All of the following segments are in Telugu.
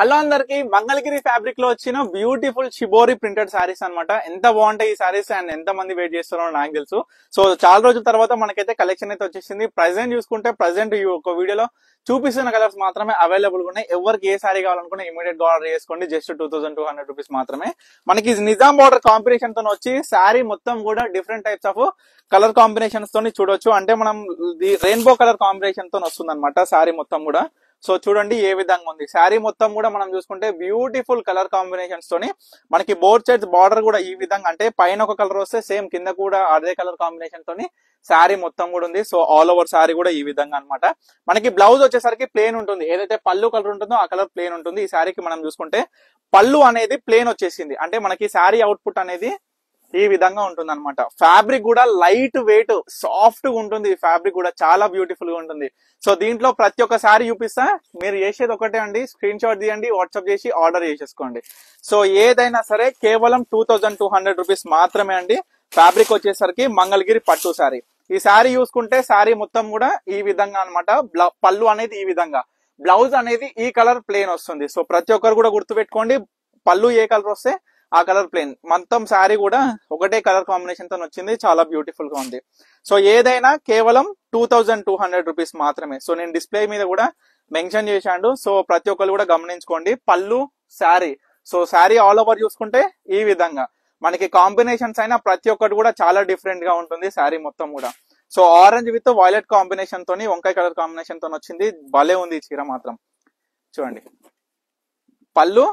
హలో అందరికి మంగళగిరి ఫ్యాబ్రిక్ లో వచ్చిన బ్యూటిఫుల్ షిబోరి ప్రింటెడ్ సారీస్ అన్నమాట. ఎంత బాగుంటాయి ఈ సారీస్ అండ్ ఎంత మంది వెయిట్ చేస్తున్నారో నాకు తెలుసు. సో చాలా రోజుల తర్వాత మనకైతే కలెక్షన్ అయితే వచ్చేసింది. ప్రెసెంట్ చూసుకుంటే ప్రెసెంట్ ఈ ఒక వీడియోలో చూపిస్తున్న కలర్స్ మాత్రమే అవైలబుల్ ఉన్నాయి. ఎవరికి ఏ సారీ కావాలనుకున్నా ఇమీడియట్ గా ఆర్డర్ చేసుకోండి. జస్ట్ 2200 రూపీస్ మాత్రమే. మనకి నిజాం బార్డర్ కాంబినేషన్ తో వచ్చి సారీ మొత్తం కూడా different types of colour combinations తోని చూడొచ్చు. అంటే మనం రెయిన్బో కలర్ కాంబినేషన్ తో వస్తుంది అనమాట సారీ మొత్తం కూడా. సో చూడండి ఏ విధంగా ఉంది శారీ మొత్తం కూడా మనం చూసుకుంటే బ్యూటిఫుల్ కలర్ కాంబినేషన్స్ తోని మనకి బోత్ సైడ్స్ బార్డర్ కూడా ఈ విధంగా అంటే పైన ఒక కలర్ వస్తే సేమ్ కింద కూడా అదే కలర్ కాంబినేషన్ తోని శారీ మొత్తం కూడా ఉంది. సో ఆల్ ఓవర్ శారీ కూడా ఈ విధంగా అన్నమాట. మనకి బ్లౌజ్ వచ్చేసరికి ప్లేన్ ఉంటుంది. ఏదైతే పళ్ళు కలర్ ఉంటుందో ఆ కలర్ ప్లేన్ ఉంటుంది. ఈ శారీకి మనం చూసుకుంటే పళ్ళు అనేది ప్లేన్ వచ్చేసింది. అంటే మనకి శారీ అవుట్పుట్ అనేది ఈ విధంగా ఉంటుంది అనమాట. ఫ్యాబ్రిక్ కూడా లైట్ వెయిట్ సాఫ్ట్ గా ఉంటుంది. ఈ ఫ్యాబ్రిక్ కూడా చాలా బ్యూటిఫుల్ గా ఉంటుంది. సో దీంట్లో ప్రతి ఒక్క సారీ చూపిస్తా. మీరు చేసేది ఒకటే అండి, స్క్రీన్ షాట్ తీయండి, వాట్సాప్ చేసి ఆర్డర్ చేసేసుకోండి. సో ఏదైనా సరే కేవలం 2200 రూపీస్ మాత్రమే అండి. ఫ్యాబ్రిక్ వచ్చేసరికి మంగళగిరి పట్టు సారీ. ఈ సారీ చూసుకుంటే సారీ మొత్తం కూడా ఈ విధంగా అనమాట. పళ్ళు అనేది ఈ విధంగా, బ్లౌజ్ అనేది ఈ కలర్ ప్లేన్ వస్తుంది. సో ప్రతి ఒక్కరు కూడా గుర్తుపెట్టుకోండి, పళ్ళు ఏ కలర్ వస్తే ఆ కలర్ ప్లేన్. మొత్తం శారీ కూడా ఒకటే కలర్ కాంబినేషన్ తో వచ్చింది. చాలా బ్యూటిఫుల్ గా ఉంది. సో ఏదైనా కేవలం 2200 రూపీస్ మాత్రమే. సో నేను డిస్ప్లే మీద కూడా మెన్షన్ చేశాను. సో ప్రతి ఒక్కరు కూడా గమనించుకోండి. పళ్ళు sari, so sari all over చూసుకుంటే ఈ విధంగా మనకి కాంబినేషన్స్ అయినా ప్రతి ఒక్కటి కూడా చాలా డిఫరెంట్ గా ఉంటుంది శారీ మొత్తం కూడా. So orange with violet combination తోని వంకాయ కలర్ కాంబినేషన్ తో వచ్చింది. భలే ఉంది ఈ చీర మాత్రం. చూడండి పళ్ళు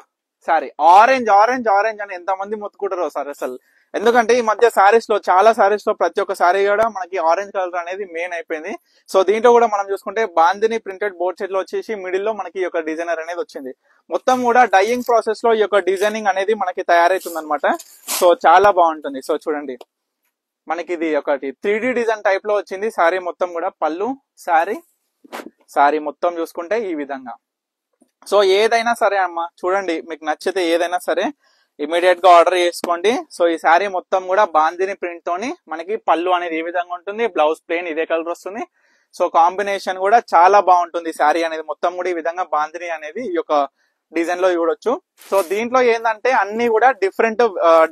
సారీ ఆరెంజ్ ఆరెంజ్ ఆరెంజ్ అని ఎంత మంది మొత్తుకుంటారో సార్ అసలు. ఎందుకంటే ఈ మధ్య సారీస్ లో చాలా సారీస్ లో ప్రతి ఒక్క సారీ కూడా మనకి ఆరెంజ్ కలర్ అనేది మెయిన్ అయిపోయింది. సో దీంట్లో కూడా మనం చూసుకుంటే బాందిని ప్రింటెడ్ బోర్డ్ సెట్ లో వచ్చేసి మిడిల్ లో మనకి ఈ యొక్క డిజైనర్ అనేది వచ్చింది. మొత్తం కూడా డైయింగ్ ప్రాసెస్ లో ఈ యొక్క డిజైనింగ్ అనేది మనకి తయారైతుంది అనమాట. సో చాలా బాగుంటుంది. సో చూడండి మనకి ఇది ఒకటి 3D డిజైన్ టైప్ లో వచ్చింది సారీ మొత్తం కూడా. పళ్ళు సారీ మొత్తం చూసుకుంటే ఈ విధంగా. సో ఏదైనా సరే అమ్మ చూడండి, మీకు నచ్చితే ఏదైనా సరే ఇమీడియట్ గా ఆర్డర్ చేసుకోండి. సో ఈ శారీ మొత్తం కూడా బాందిని ప్రింట్ తోని మనకి పళ్ళు అనేది ఈ విధంగా ఉంటుంది. బ్లౌజ్ ప్లేన్ ఇదే కలర్ వస్తుంది. సో కాంబినేషన్ కూడా చాలా బాగుంటుంది. శారీ అనేది మొత్తం కూడా ఈ విధంగా బాందిని అనేది ఈ యొక్క డిజైన్ లో చూడొచ్చు. సో దీంట్లో ఏంటంటే అన్ని కూడా డిఫరెంట్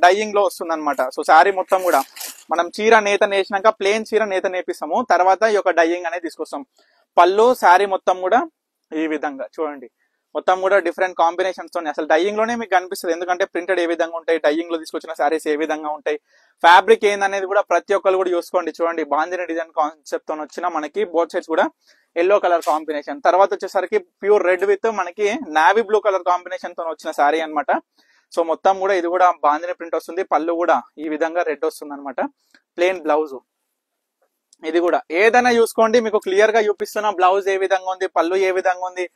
డైయింగ్ లో వస్తుంది అనమాట. సో శారీ మొత్తం కూడా మనం చీర నేత నేసినాక ప్లేన్ చీర నేత నేపిస్తాము, తర్వాత ఈ యొక్క డైయింగ్ అనేది తీసుకొస్తాం. పళ్ళు శారీ మొత్తం కూడా ఈ విధంగా చూడండి, మొత్తం కూడా డిఫరెంట్ కాంబినేషన్స్ తో అసలు డైయింగ్ లోనే మీకు కనిపిస్తుంది. ఎందుకంటే ప్రింటెడ్ ఏ విధంగా ఉంటాయి, డైయింగ్ లో తీసుకొచ్చిన సారీస్ ఏ విధంగా ఉంటాయి, ఫ్యాబ్రిక్ ఏందనేది కూడా ప్రతి ఒక్కరు కూడా చూసుకోండి. చూడండి బాందిని డిజైన్ కాన్సెప్ట్ తో వచ్చిన మనకి బోత్ సైడ్స్ కూడా ఎల్లో కలర్ కాంబినేషన్, తర్వాత వచ్చేసరికి ప్యూర్ రెడ్ విత్ మనకి నావీ బ్లూ కలర్ కాంబినేషన్ తో వచ్చిన సారీ అనమాట. సో మొత్తం కూడా ఇది కూడా బాందిని ప్రింట్ వస్తుంది. పళ్ళు కూడా ఈ విధంగా రెడ్ వస్తుంది అనమాట. ప్లేన్ బ్లౌజ్ ఇది కూడా ఏదైనా చూసుకోండి, మీకు క్లియర్ గా చూపిస్తున్నా. బ్లౌజ్ ఏ విధంగా ఉంది, పళ్ళు ఏ విధంగా ఉంది,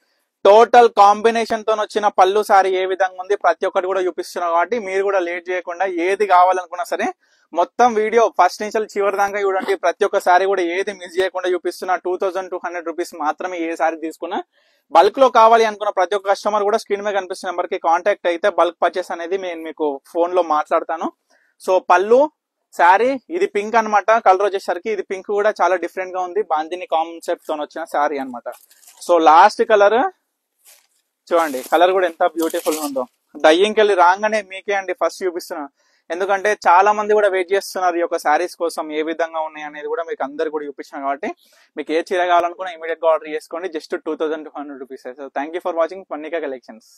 టోటల్ కాంబినేషన్ తో వచ్చిన పళ్ళు సారీ ఏ విధంగా ఉంది, ప్రతి ఒక్కటి కూడా చూపిస్తున్నారు. కాబట్టి మీరు కూడా లేట్ చేయకుండా ఏది కావాలనుకున్నా సరే మొత్తం వీడియో ఫస్ట్ నుంచి చివరి దాకా చూడండి. ప్రతి ఒక్క సారీ కూడా ఏది మిస్ చేయకుండా చూపిస్తున్నా. 2200 రూపీస్ మాత్రమే ఏ సారీ తీసుకున్నా. బల్క్ లో కావాలి అనుకున్న ప్రతి ఒక్క కస్టమర్ కూడా స్క్రీన్ మీద కనిపిస్తున్న నెంబర్ కి కాంటాక్ట్ అయితే బల్క్ పర్చేస్ అనేది నేను మీకు ఫోన్ లో మాట్లాడతాను. సో పళ్ళు శారీ ఇది పింక్ అనమాట. కలర్ వచ్చేసరికి ఇది పింక్ కూడా చాలా డిఫరెంట్ గా ఉంది. బాందిని కాన్సెప్ట్ తో వచ్చిన శారీ అనమాట. సో లాస్ట్ కలర్ చూడండి, కలర్ కూడా ఎంత బ్యూటిఫుల్ గా ఉందో. డైయింగ్కి వెళ్ళి రాగానే మీకే అండి ఫస్ట్ చూపిస్తున్నా. ఎందుకంటే చాలా మంది కూడా వెయిట్ చేస్తున్నారు ఈ యొక్క శారీస్ కోసం, ఏ విధంగా ఉన్నాయి అనేది కూడా మీకు అందరు కూడా చూపించాను. కాబట్టి మీకు ఏ చీర కావాలనుకున్నా ఇమీడియట్ గా ఆర్డర్ చేసుకోండి. Just 2200 rupees. So thank you for watching పన్నికా కలెక్షన్స్.